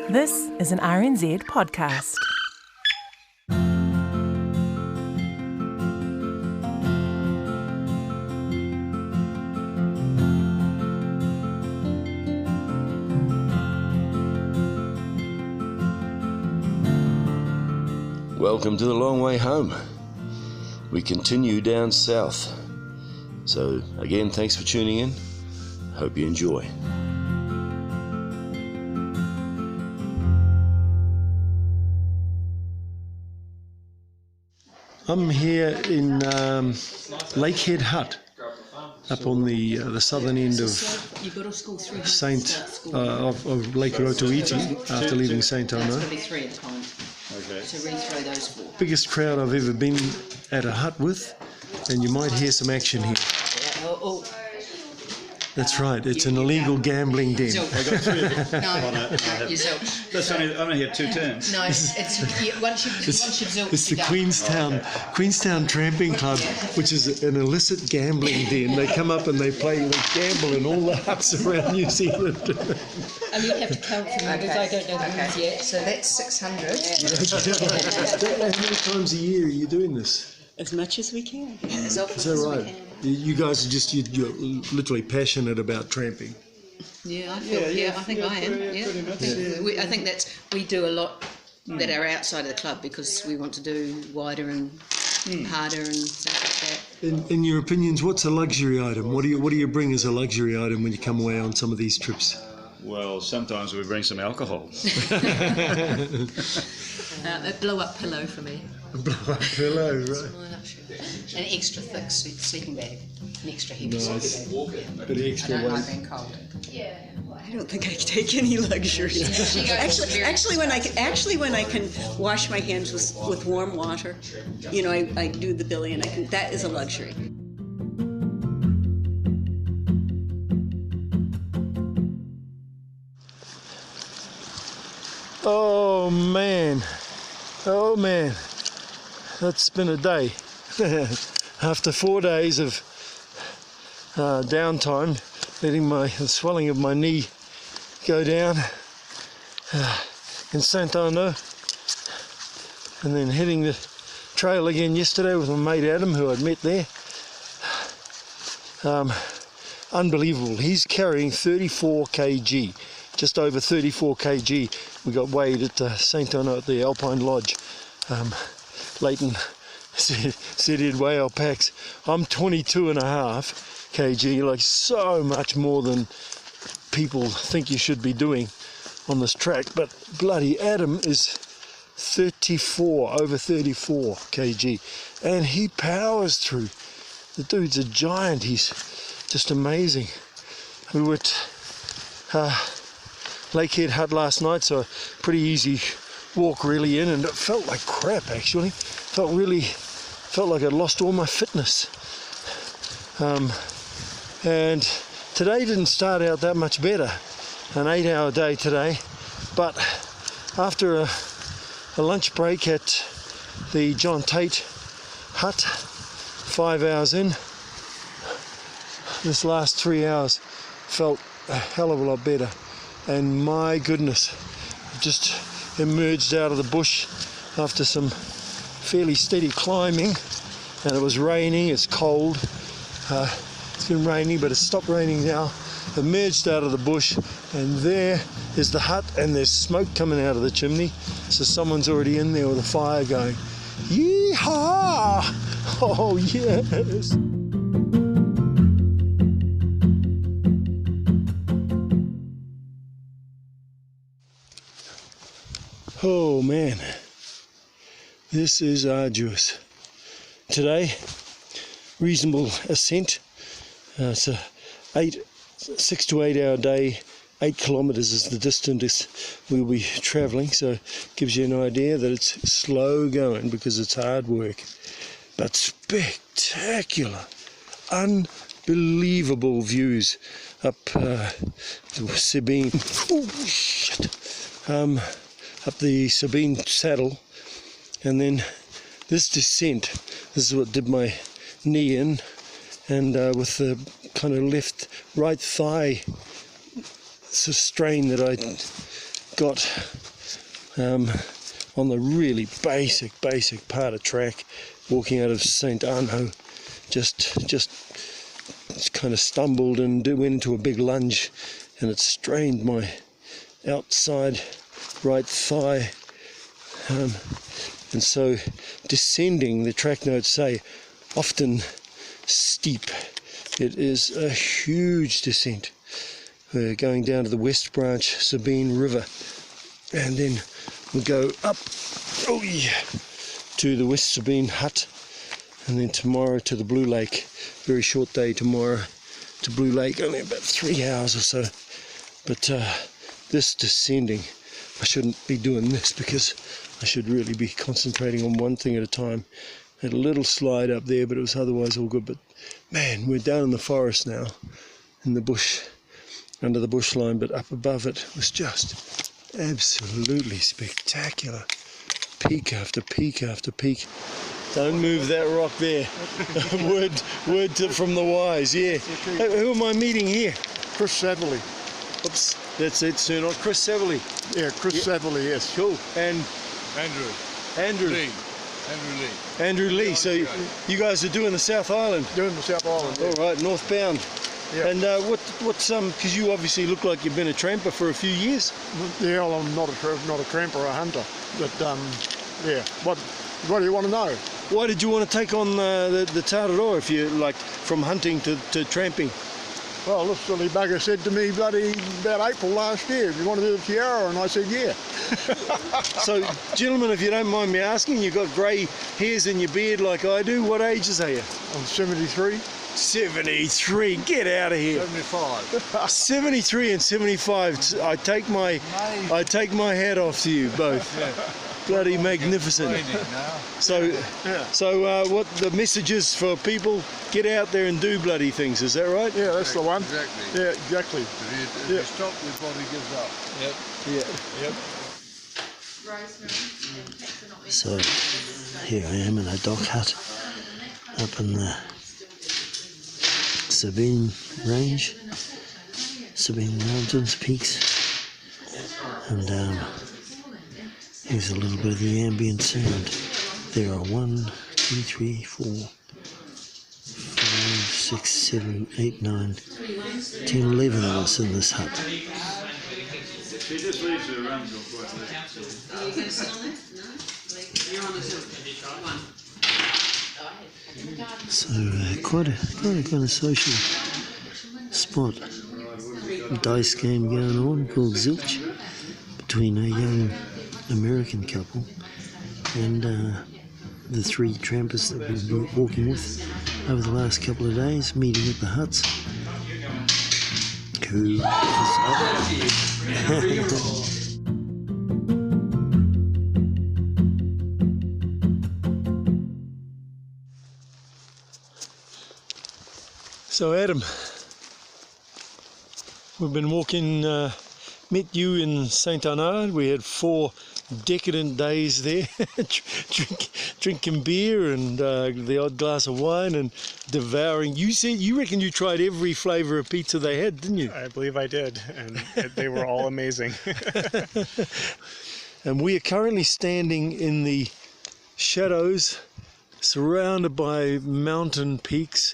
This is an RNZ podcast. Welcome to the long way home. We continue down south. So again, thanks for tuning in. Hope you enjoy. I'm here in Lakehead Hut, up on the southern end of of Lake Rotoiti after leaving St. Ono. So read through those four. Biggest crowd I've ever been at a hut with, and you might hear some action here. That's right, it's an illegal gambling den. I got three of them. That's only had two turns. No, once you've It's the Queenstown Tramping Club, which is an illicit gambling den. They come up and they gamble in all the huts around New Zealand. And you have to count them because I don't know the rules yet. So that's 600. How many times a year are you doing this? As much as we can. As often Is that as right? we can. You guys are you're literally passionate about tramping. Yeah, I think I am. I think we do a lot that are outside of the club because we want to do wider and harder and stuff like that. In your opinions, what's a luxury item? What do you bring as a luxury item when you come away on some of these trips? Well, sometimes we bring some alcohol. A blow-up pillow for me. A blow-up pillow, right? An extra thick sleeping bag. An extra heavy Nice. sleeping bag. Bit extra I don't like weight. being cold. I don't think I take any luxury. Actually, when I can wash my hands with warm water, I do the billy, and that is a luxury. Oh man, that's been a day. After 4 days of downtime, letting the swelling of my knee go down in St. Ono, and then hitting the trail again yesterday with my mate Adam, who I'd met there. Unbelievable. He's carrying 34 kg, just over 34 kg. We got weighed at St. Ono at the Alpine Lodge. Leighton said he'd Waiau packs. I'm 22.5 kg, like so much more than people think you should be doing on this track. But bloody Adam is over 34 kg, and he powers through. The dude's a giant. He's just amazing. We were at Lakehead Hut last night, so a pretty easy walk really in, and it felt like crap actually. Felt like I'd lost all my fitness. And today didn't start out that much better. An 8-hour day today, but after a lunch break at the John Tate hut, 5 hours in, this last 3 hours felt a hell of a lot better. And my goodness, just emerged out of the bush after some fairly steady climbing, and it was raining, it's cold, it's been raining but it's stopped raining now. Emerged out of the bush, and there is the hut, and there's smoke coming out of the chimney, so someone's already in there with a fire going. Yeehaw! Oh yes! Oh man, this is arduous. Today, reasonable ascent. It's a 6 to 8 hour day. 8 kilometres is the distance we'll be travelling, so gives you an idea that it's slow going because it's hard work. But spectacular, unbelievable views up the Sabine. Oh shit! Up the Sabine saddle, and then this descent. This is what did my knee in, and with the kind of right thigh strain that I got on the really basic part of track, walking out of St. Arnaud, just kind of stumbled and went into a big lunge, and it strained my outside right thigh, and so descending, the track notes say, often steep. It is a huge descent. We're going down to the West Branch Sabine River, and then we go up to the West Sabine Hut, and then tomorrow to the Blue Lake. Very short day tomorrow to Blue Lake, only about 3 hours or so. But this descending, I shouldn't be doing this because I should really be concentrating on one thing at a time. Had a little slide up there, but it was otherwise all good. But man, we're down in the forest now, in the bush, under the bush line, but up above it was just absolutely spectacular. Peak after peak after peak. Don't move that rock there. word from the wise, yeah. Hey, who am I meeting here? Chris Saverley. Oops, that's it, sir. Not Chris Saverley. Yeah, Chris Saverley, yes. Cool. And Andrew Lee. Lee. Andrew Lee. So you guys are doing the South Island? Doing the South Island, yeah. All right, northbound. Yeah. And what's because you obviously look like you've been a tramper for a few years. Yeah, well, I'm not a tramper, a hunter. But yeah, what do you want to know? Why did you want to take on the Tararua if you like from hunting to tramping? Well, this silly bugger said to me bloody about April last year, "Do you want to do the Tiara?" And I said, yeah. So, gentlemen, if you don't mind me asking, you've got grey hairs in your beard like I do. What ages are you? I'm 73. 73, get out of here. 75. 73 and 75. I take my hat off to you both. Yeah. Bloody magnificent. So what the message is for people, get out there and do bloody things, is that right? Yeah, that's the one. Exactly. Yeah, exactly. If you stop, your body gives up. Yeah. Yep. So here I am in a dock hut up in the Sabine Range, Sabine Mountains, peaks, and here's a little bit of the ambient sound. There are 1, 2, 3, 4, 5, 6, 7, 8, 9, 10, 11 of us in this hut. She just leaves her runs off like that. Are you going to sit on that? No? You're on one. So quite a kind of social spot. A dice game going on called Zilch between a young American couple and the 3 trampers that we've been walking with over the last couple of days, meeting at the huts. Who is So Adam, we've been walking, met you in St. Arnaud. We had 4 decadent days there, drinking beer and the odd glass of wine and devouring. You reckon you tried every flavour of pizza they had, didn't you? I believe I did, and they were all amazing. And we are currently standing in the shadows, surrounded by mountain peaks,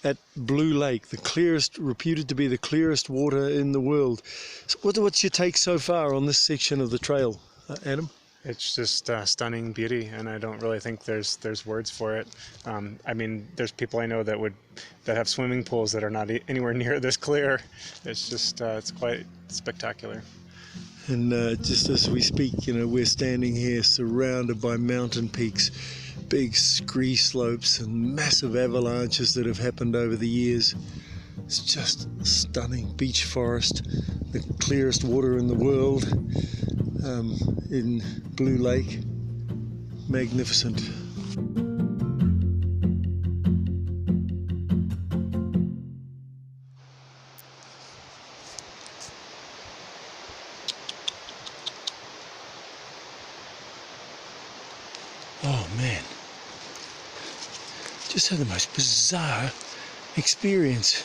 at Blue Lake, the clearest, reputed to be the clearest water in the world. So what's your take so far on this section of the trail, Adam? It's just stunning beauty, and I don't really think there's words for it. I mean, there's people I know that have swimming pools that are not anywhere near this clear. It's just it's quite spectacular. And just as we speak, we're standing here surrounded by mountain peaks, big scree slopes and massive avalanches that have happened over the years. It's just stunning. Beach forest, the clearest water in the world, in Blue Lake. Magnificent. Oh man, just had the most bizarre experience.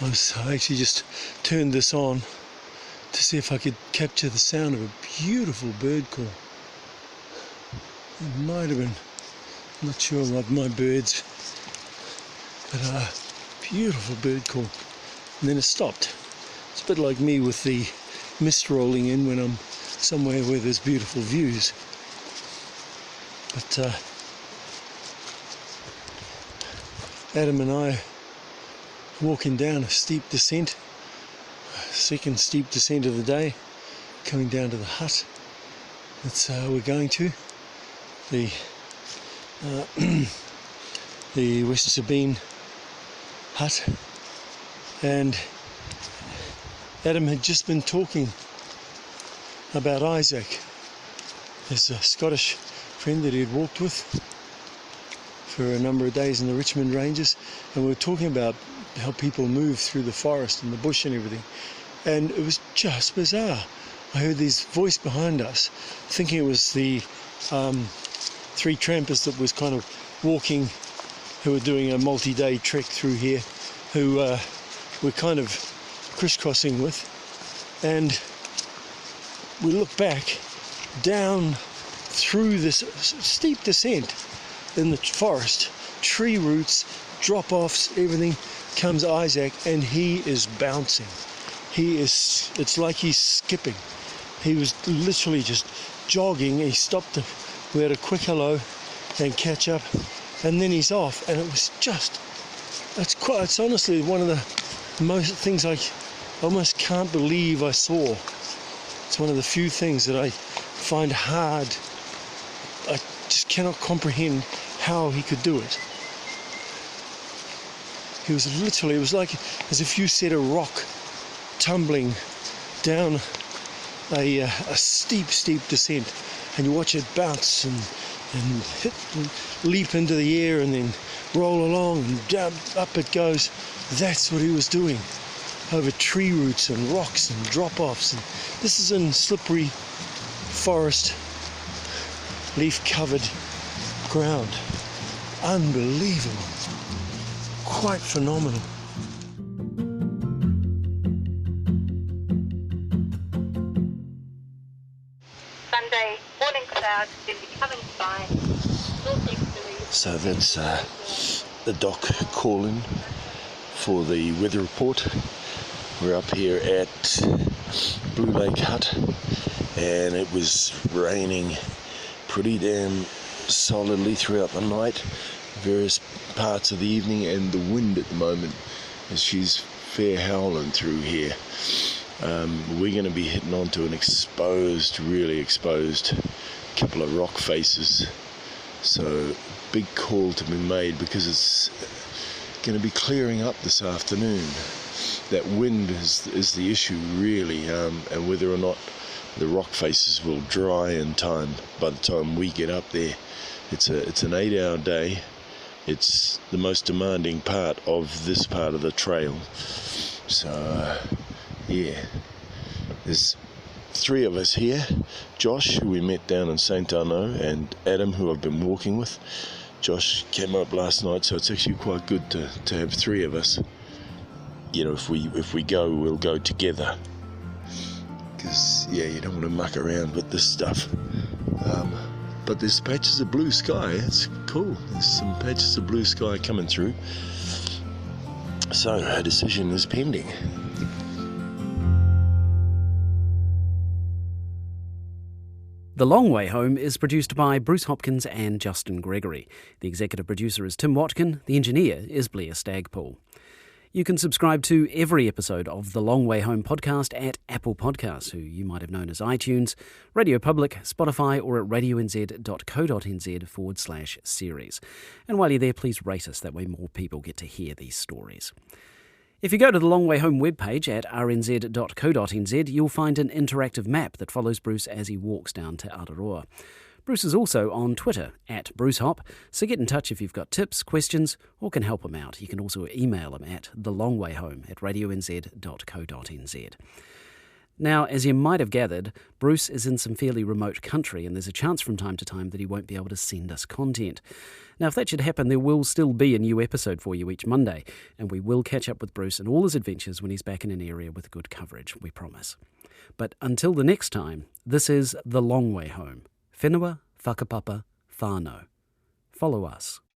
I actually just turned this on to see if I could capture the sound of a beautiful bird call. It might have been, I'm not sure what my birds, but a beautiful bird call. And then it stopped. It's a bit like me with the mist rolling in when I'm somewhere where there's beautiful views. But Adam and I walking down a steep descent, second steep descent of the day, coming down to the hut. That's we're going to the West Sabine hut, and Adam had just been talking about Isaac, his Scottish friend that he had walked with for a number of days in the Richmond Ranges, and we were talking about how people move through the forest and the bush and everything, and it was just bizarre. I heard this voice behind us, thinking it was the three trampers that was kind of walking, who were doing a multi-day trek through here, who we're kind of crisscrossing with, and we look back down through this steep descent in the forest, tree roots, drop-offs, everything, comes Isaac, and he is bouncing. It's like he's skipping. He was literally just jogging. He stopped, we had a quick hello and catch up, and then he's off, and it was just, it's honestly one of the most things I almost can't believe I saw. It's one of the few things that I find hard. I just cannot comprehend how he could do it. He was literally, it was like as if you set a rock tumbling down a steep descent, and you watch it bounce and hit and leap into the air and then roll along and down, up it goes. That's what he was doing over tree roots and rocks and drop-offs. And this is in slippery forest, leaf-covered ground. Unbelievable. Quite phenomenal. Sunday, morning clouds, then becoming fine. So that's the doc calling for the weather report. We're up here at Blue Lake Hut, and it was raining pretty damn solidly throughout the night, various parts of the evening, and the wind at the moment is she's fair howling through here. We're going to be hitting onto an really exposed couple of rock faces, so big call to be made because it's going to be clearing up this afternoon. That wind is the issue really, and whether or not the rock faces will dry in time by the time we get up there. It's an 8-hour day. It's the most demanding part of this part of the trail. So yeah, there's 3 of us here. Josh, who we met down in St. Arnaud, and Adam, who I've been walking with. Josh came up last night, so it's actually quite good to have 3 of us. You know, if we go, we'll go together. Because yeah, you don't want to muck around with this stuff. But there's patches of blue sky. It's cool. There's some patches of blue sky coming through. So a decision is pending. The Long Way Home is produced by Bruce Hopkins and Justin Gregory. The executive producer is Tim Watkin. The engineer is Blair Stagpool. You can subscribe to every episode of the Long Way Home podcast at Apple Podcasts, who you might have known as iTunes, Radio Public, Spotify, or at radionz.co.nz/series. And while you're there, please rate us. That way more people get to hear these stories. If you go to the Long Way Home webpage at rnz.co.nz, you'll find an interactive map that follows Bruce as he walks down to Aotearoa. Bruce is also on Twitter at BruceHop, so get in touch if you've got tips, questions, or can help him out. You can also email him at thelongwayhome@radionz.co.nz. Now, as you might have gathered, Bruce is in some fairly remote country, and there's a chance from time to time that he won't be able to send us content. Now, if that should happen, there will still be a new episode for you each Monday, and we will catch up with Bruce and all his adventures when he's back in an area with good coverage, we promise. But until the next time, this is The Long Way Home. Whenua, whakapapa, whānau. Follow us.